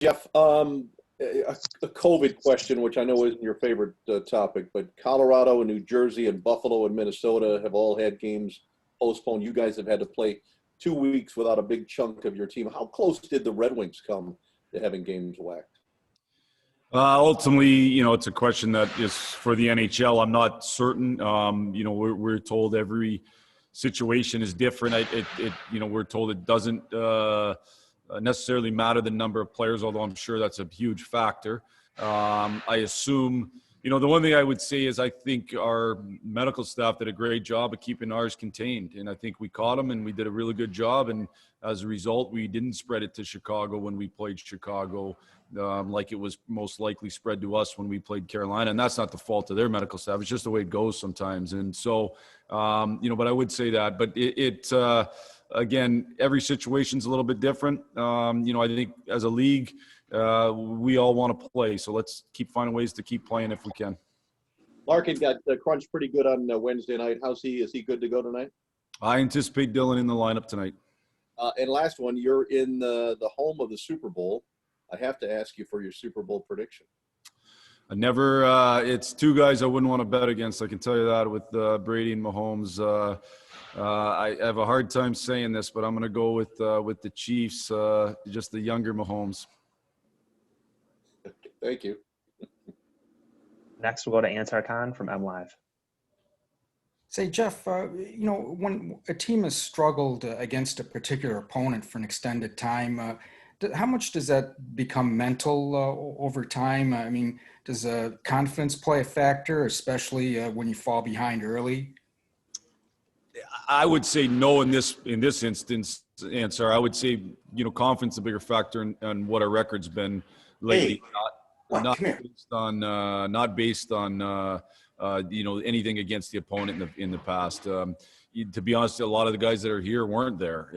Jeff, a COVID question, which I know isn't your favorite topic, but Colorado and New Jersey and Buffalo and Minnesota have all had games postponed. You guys have had to play 2 weeks without a big chunk of your team. How close did the Red Wings come to having games whacked? Ultimately, it's a question that is for the NHL. I'm not certain. We're told every situation is different. We're told it doesn't necessarily matter the number of players, although I'm sure that's a huge factor. I assume, the one thing I would say is I think our medical staff did a great job of keeping ours contained. And I think we caught them and we did a really good job. And as a result, we didn't spread it to Chicago when we played Chicago, like it was most likely spread to us when we played Carolina. And that's not the fault of their medical staff. It's just the way it goes sometimes. And so, but I would say that. But again, every situation's a little bit different. I think as a league, we all want to play. So let's keep finding ways to keep playing if we can. Larkin got crunched pretty good on Wednesday night. Is he good to go tonight? I anticipate Dylan in the lineup tonight. And last one, you're in the home of the Super Bowl. I have to ask you for your Super Bowl prediction. It's two guys I wouldn't want to bet against. I can tell you that with Brady and Mahomes. I have a hard time saying this, but I'm going to go with the Chiefs, just the younger Mahomes. Thank you. Next, we'll go to Ansar Khan from MLive. Say, Jeff, when a team has struggled against a particular opponent for an extended time, how much does that become mental over time? I mean, does confidence play a factor, especially when you fall behind early? I would say no in this instance, Ansar. I would say, confidence is a bigger factor in what our record's been lately. Hey. Not based on anything against the opponent in the past. To be honest, a lot of the guys that are here weren't there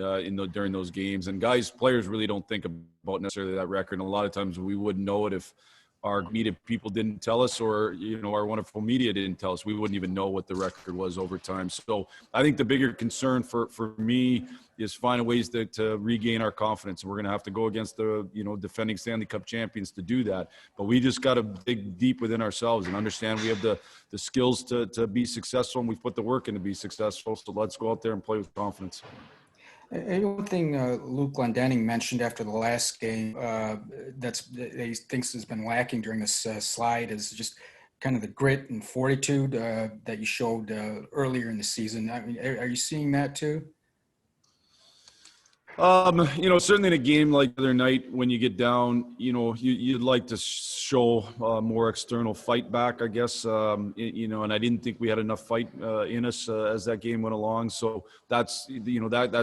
during those games, and players really don't think about necessarily that record. And a lot of times we wouldn't know it if our media people didn't tell us, or our wonderful media didn't tell us. We wouldn't even know what the record was over time. So I think the bigger concern for me is finding ways to regain our confidence. And we're going to have to go against the defending Stanley Cup champions to do that. But we just got to dig deep within ourselves and understand we have the skills to be successful, and we've put the work in to be successful. So let's go out there and play with confidence. One thing Luke Glendening mentioned after the last game that he thinks has been lacking during this slide is just kind of the grit and fortitude that you showed earlier in the season. I mean, are you seeing that too? Certainly in a game like the other night when you get down, you'd like to show more external fight back, I guess. And I didn't think we had enough fight in us as that game went along. So that's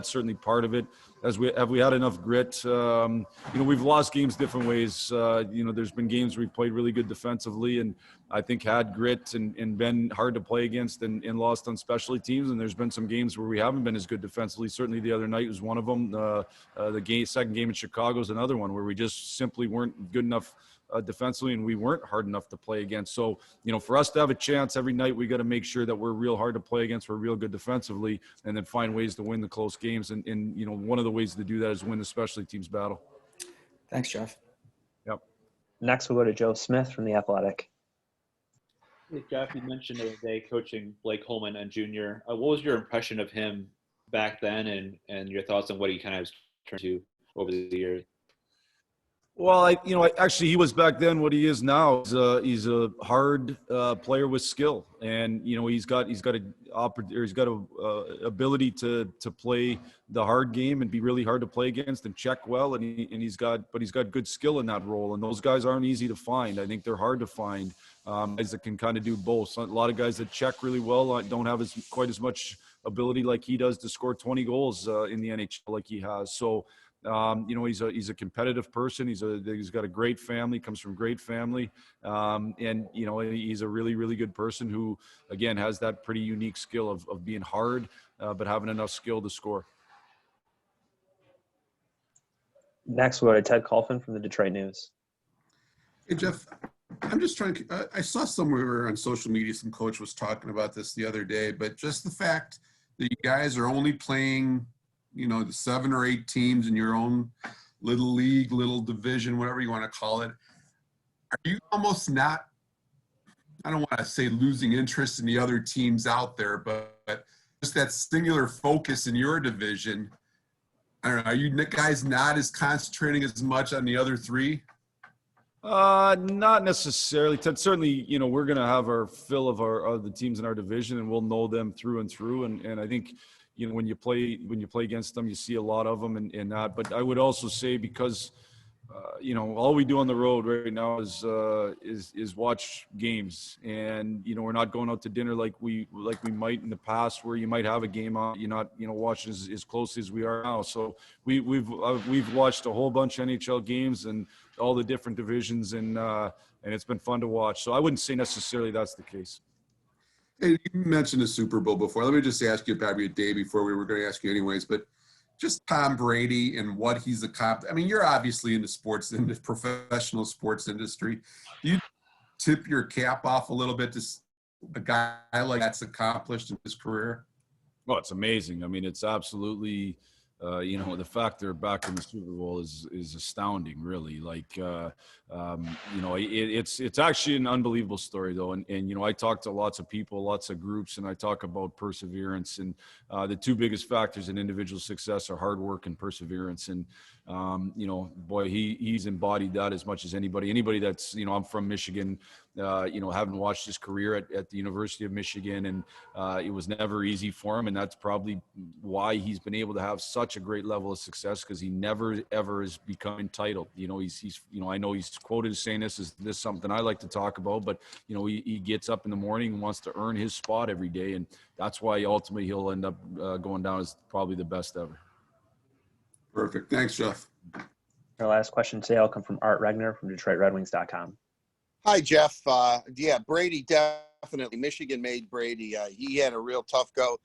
certainly part of it. Have we had enough grit? We've lost games different ways. There's been games where we played really good defensively and I think had grit and been hard to play against and lost on specialty teams. And there's been some games where we haven't been as good defensively. Certainly the other night was one of them. Second game in Chicago is another one where we just simply weren't good enough defensively, and we weren't hard enough to play against. So, for us to have a chance every night, we got to make sure that we're real hard to play against, we're real good defensively, and then find ways to win the close games. And one of the ways to do that is win the specialty teams battle. Thanks, Jeff. Yep. Next, we'll go to Joe Smith from The Athletic. Hey, Jeff, you mentioned the other day coaching Blake Holman and Jr. What was your impression of him back then and your thoughts on what he kind of has turned to over the years? Well, actually, he was back then what he is now. He's a hard player with skill, and he's got a ability to play the hard game and be really hard to play against and check well, and he's got good skill in that role. And those guys aren't easy to find. I think they're hard to find. Guys that can kind of do both. So a lot of guys that check really well don't have quite as much ability like he does to score 20 goals in the NHL like he has. So. He's a competitive person. He's got a great family, comes from a great family. And he's a really, really good person who, again, has that pretty unique skill of being hard, but having enough skill to score. Next, we'll go to Ted Colfin from the Detroit News. Hey, Jeff, I'm just trying to, I saw somewhere on social media, some coach was talking about this the other day, but just the fact that you guys are only playing the 7 or 8 teams in your own little league, little division, whatever you want to call it, are you almost not, I don't want to say losing interest in the other teams out there, but just that singular focus in your division? I don't know. Are you guys not as concentrating as much on the other three? Not necessarily. Ted, certainly, you know, we're going to have our fill of the teams in our division, and we'll know them through and through. And I think, you know, when you play against them, you see a lot of them and that. But I would also say, because you know, all we do on the road right now is watch games, and you know, we're not going out to dinner like we might in the past, where you might have a game on, you're not, you know, watching as closely as we are now. So we've watched a whole bunch of NHL games and all the different divisions, and it's been fun to watch. So I wouldn't say necessarily that's the case. Hey, you mentioned the Super Bowl before. Let me just ask you, probably a day before we were going to ask you anyways, but just Tom Brady and what he's accomplished. I mean, you're obviously in the professional sports industry. Do you tip your cap off a little bit to a guy like that's accomplished in his career? Well, it's amazing. I mean, it's absolutely, you know, the fact they're back in the Super Bowl is astounding, really. Like, you know, it's actually an unbelievable story, though. And you know, I talk to lots of people, lots of groups, and I talk about perseverance. And the two biggest factors in individual success are hard work and perseverance. And you know, boy, he's embodied that as much as anybody. Anybody that's, you know, I'm from Michigan. You know, having watched his career at the University of Michigan, and it was never easy for him, and that's probably why he's been able to have such a great level of success, because he never ever has become entitled. You know, he's you know, I know he's quoted as saying this is something I like to talk about, but you know, he gets up in the morning and wants to earn his spot every day, and that's why ultimately he'll end up going down as probably the best ever. Perfect. Thanks, Jeff. Our last question today will come from Art Regner from DetroitRedWings.com. Hi, Jeff. Yeah, Brady definitely. Michigan made Brady. He had a real tough go.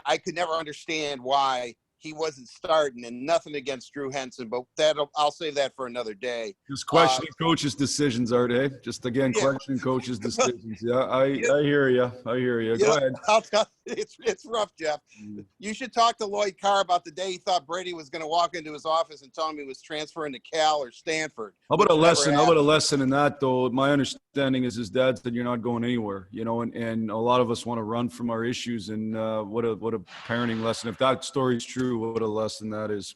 I could never understand why he wasn't starting, and nothing against Drew Henson, but I'll save that for another day. Just questioning coaches' decisions, Art, eh? Just again, Yeah. questioning coaches' decisions. Yeah, I hear you. I hear you. Go ahead. I'll tell you, it's rough, Jeff. You should talk to Lloyd Carr about the day he thought Brady was going to walk into his office and tell him he was transferring to Cal or Stanford. How about a lesson? How about a lesson in that, though? My understanding is his dad said you're not going anywhere, you know, and a lot of us want to run from our issues. And what a parenting lesson. If that story's true, what a lesson that is.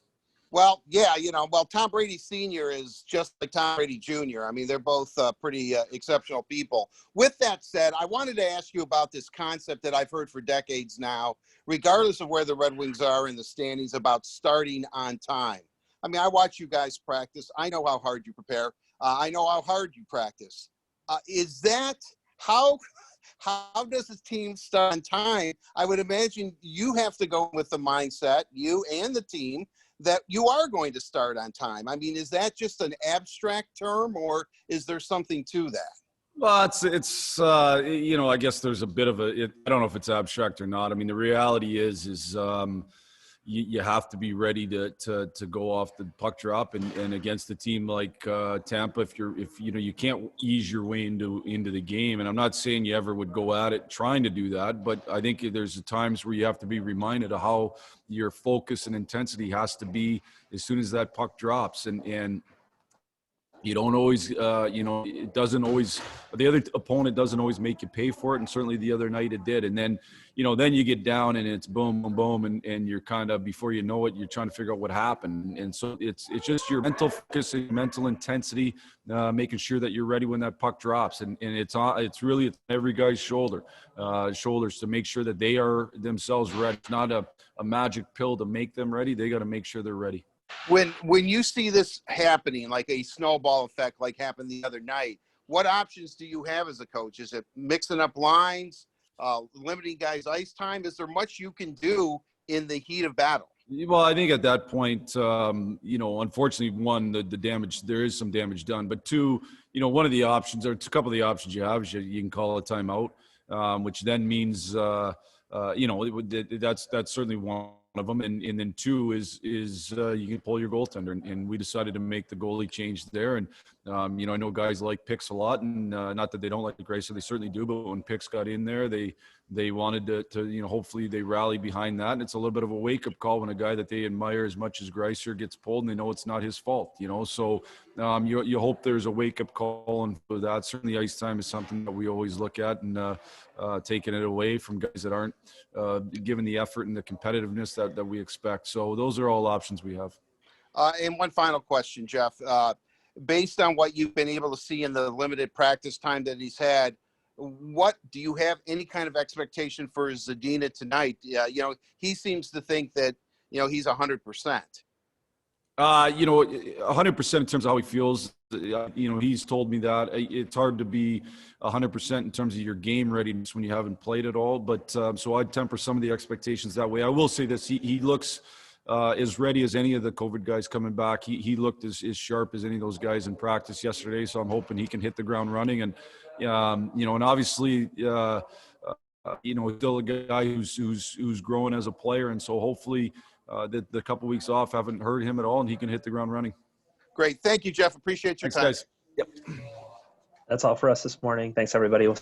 Well, yeah, you know, Tom Brady Sr. is just like Tom Brady Jr. I mean, they're both pretty exceptional people. With that said, I wanted to ask you about this concept that I've heard for decades now, regardless of where the Red Wings are in the standings, about starting on time. I mean, I watch you guys practice. I know how hard you prepare. I know how hard you practice. Is that how does a team start on time? I would imagine you have to go with the mindset, you and the team, that you are going to start on time. I mean, is that just an abstract term, or is there something to that? Well, it's you know, I guess there's a bit of I don't know if it's abstract or not. I mean, the reality is you have to be ready to go off the puck drop, and against a team like Tampa, if you know, you can't ease your way into the game. And I'm not saying you ever would go at it trying to do that, but I think there's times where you have to be reminded of how your focus and intensity has to be as soon as that puck drops. And you don't always, you know, it doesn't always, the other opponent doesn't always make you pay for it. And certainly the other night it did. And then, you know, then you get down and it's boom, boom, boom. And you're kind of, before you know it, you're trying to figure out what happened. And so it's just your mental focus and mental intensity, making sure that you're ready when that puck drops. And it's really every guy's shoulders to make sure that they are themselves ready. It's not a magic pill to make them ready. They got to make sure they're ready. When you see this happening, like a snowball effect, like happened the other night, what options do you have as a coach? Is it mixing up lines, limiting guys' ice time? Is there much you can do in the heat of battle? Well, I think at that point, you know, unfortunately, one, the damage, there is some damage done, but two, you know, one of the options, or a couple of the options you have is you can call a timeout, which then means, you know, that's certainly one of them. And then two is you can pull your goaltender, and we decided to make the goalie change there. And You know, I know guys like Picks a lot, and not that they don't like Greiser, they certainly do. But when Picks got in there, they wanted to you know, hopefully they rally behind that. And it's a little bit of a wake up call when a guy that they admire as much as Greiser gets pulled, and they know it's not his fault. You know, so you hope there's a wake up call, and for that, certainly ice time is something that we always look at, and taking it away from guys that aren't given the effort and the competitiveness that we expect. So those are all options we have. And one final question, Jeff. Based on what you've been able to see in the limited practice time that he's had, what do you have any kind of expectation for Zadina tonight? You know, he seems to think that, you know, he's 100%. You know, 100% in terms of how he feels. You know, he's told me that it's hard to be 100% in terms of your game readiness when you haven't played at all. But so I'd temper some of the expectations that way. I will say this: he looks as ready as any of the COVID guys coming back. He looked as sharp as any of those guys in practice yesterday. So I'm hoping he can hit the ground running. And you know, and obviously, you know, still a guy who's growing as a player. And so hopefully, the couple weeks off haven't hurt him at all, and he can hit the ground running. Great. Thank you, Jeff. Appreciate your Thanks, time. guys. That's all for us this morning. Thanks, everybody. We'll